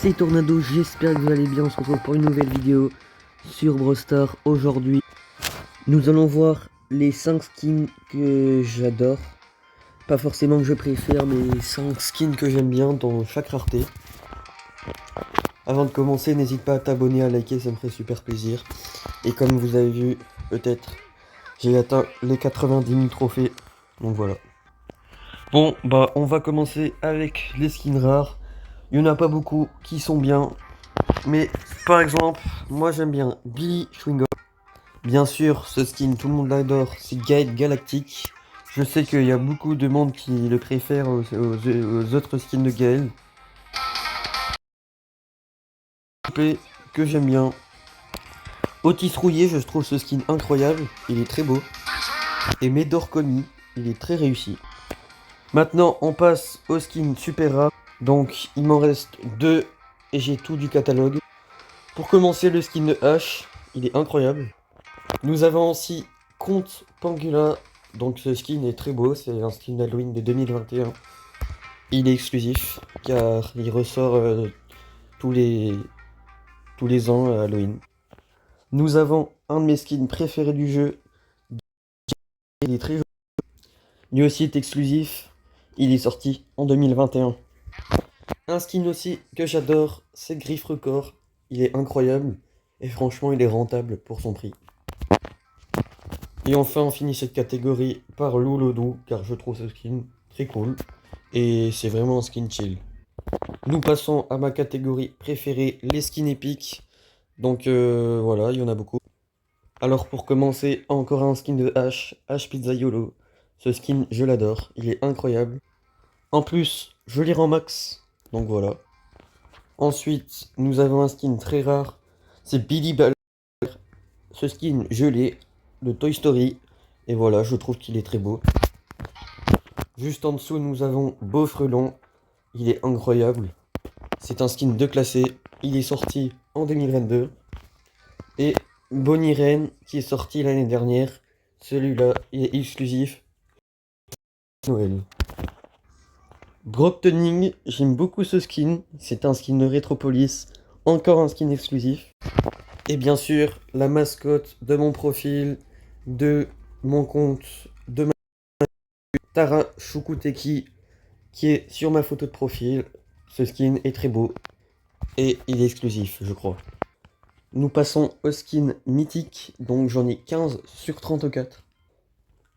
c'est Tornado, j'espère que vous allez bien. On se retrouve pour une nouvelle vidéo sur Brawl Stars. Aujourd'hui, nous allons voir les 5 skins que j'adore. Pas forcément que je préfère, mais 5 skins que j'aime bien dans chaque rareté. Avant de commencer, n'hésite pas à t'abonner, à liker, ça me ferait super plaisir. Et comme vous avez vu, peut-être, j'ai atteint les 90 000 trophées. Donc voilà. Bon, bah on va commencer avec les skins rares. Il n'y en a pas beaucoup qui sont bien. Mais par exemple, moi j'aime bien Billy Schwingo. Bien sûr, ce skin, tout le monde l'adore, c'est Gaël Galactique. Je sais qu'il y a beaucoup de monde qui le préfère aux autres skins de Gaël. Que j'aime bien. Otis Rouillé, je trouve ce skin incroyable, il est très beau. Et Médor Conny, il est très réussi. Maintenant, on passe au skin super rare. Donc, il m'en reste 2 et j'ai tout du catalogue. Pour commencer, le skin de H, il est incroyable. Nous avons aussi Comte Pangula. Donc ce skin est très beau, c'est un skin d'Halloween de 2021. Il est exclusif car il ressort tous les ans à Halloween. Nous avons un de mes skins préférés du jeu. Il est très joli. Lui aussi est exclusif. Il est sorti en 2021. Un skin aussi que j'adore, c'est Griff Record. Il est incroyable et franchement il est rentable pour son prix. Et enfin, on finit cette catégorie par Loulodou, car je trouve ce skin très cool. Et c'est vraiment un skin chill. Nous passons à ma catégorie préférée, les skins épiques. Donc voilà, il y en a beaucoup. Alors pour commencer, encore un skin de H Pizzaiolo. Ce skin, je l'adore, il est incroyable. En plus, je l'ai rend max, donc voilà. Ensuite, nous avons un skin très rare, c'est Billy Ball. Ce skin, je l'ai, de Toy Story. Et voilà, je trouve qu'il est très beau. Juste en dessous, nous avons Beaufrelon. Il est incroyable. C'est un skin de classé. Il est sorti en 2022. Et Bonnie Ren, qui est sorti l'année dernière. Celui-là, il est exclusif. Noël. Brock Tuning, j'aime beaucoup ce skin. C'est un skin de Retropolis. Encore un skin exclusif. Et bien sûr, la mascotte de mon profil, de mon compte, de ma Tara Shukuteki, qui est sur ma photo de profil. Ce skin est très beau et il est exclusif, je crois. Nous passons au skin mythique, donc j'en ai 15 sur 34.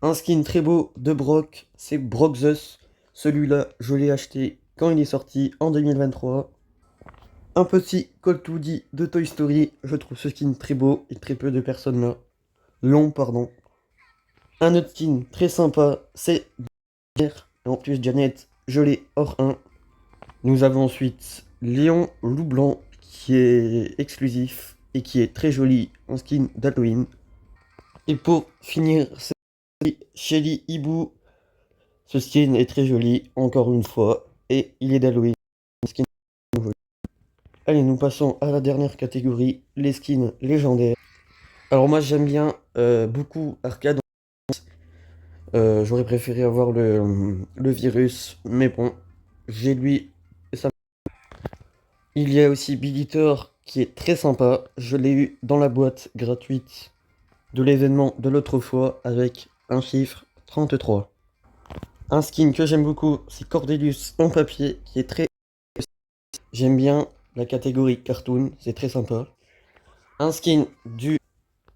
Un skin très beau de Brock, c'est Broxus. Celui-là, je l'ai acheté quand il est sorti en 2023. Un petit Colt Woody de Toy Story, je trouve ce skin très beau et très peu de personnes là. Long, pardon. Un autre skin très sympa, c'est en plus Janet, je l'ai hors 1. Nous avons ensuite Léon Loup Blanc qui est exclusif et qui est très joli en skin d'Halloween. Et pour finir, c'est Shelly Hibou. Ce skin est très joli, encore une fois, et il est d'Halloween. Allez, nous passons à la dernière catégorie, les skins légendaires. Alors moi j'aime bien beaucoup Arcade. J'aurais préféré avoir le virus, mais bon, j'ai lui. Ça... Il y a aussi Bilitor qui est très sympa. Je l'ai eu dans la boîte gratuite de l'événement de l'autre fois avec un chiffre 33. Un skin que j'aime beaucoup, c'est Cordelius en papier qui est très... J'aime bien la catégorie cartoon, c'est très sympa. Un skin du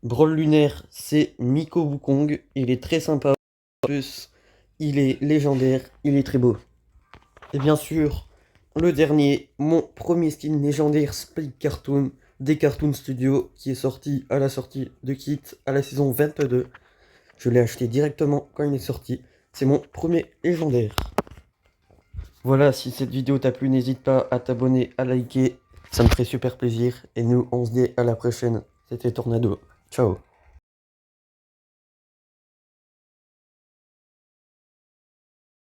Brawl lunaire, c'est Miko Wukong. Il est très sympa. En plus, il est légendaire, il est très beau. Et bien sûr, le dernier, mon premier skin légendaire Spike Cartoon des Cartoon Studios qui est sorti à la sortie de Kit à la saison 22. Je l'ai acheté directement quand il est sorti. C'est mon premier légendaire. Voilà, si cette vidéo t'a plu, n'hésite pas à t'abonner, à liker. Ça me ferait super plaisir. Et nous, on se dit à la prochaine. C'était Tornado. Ciao.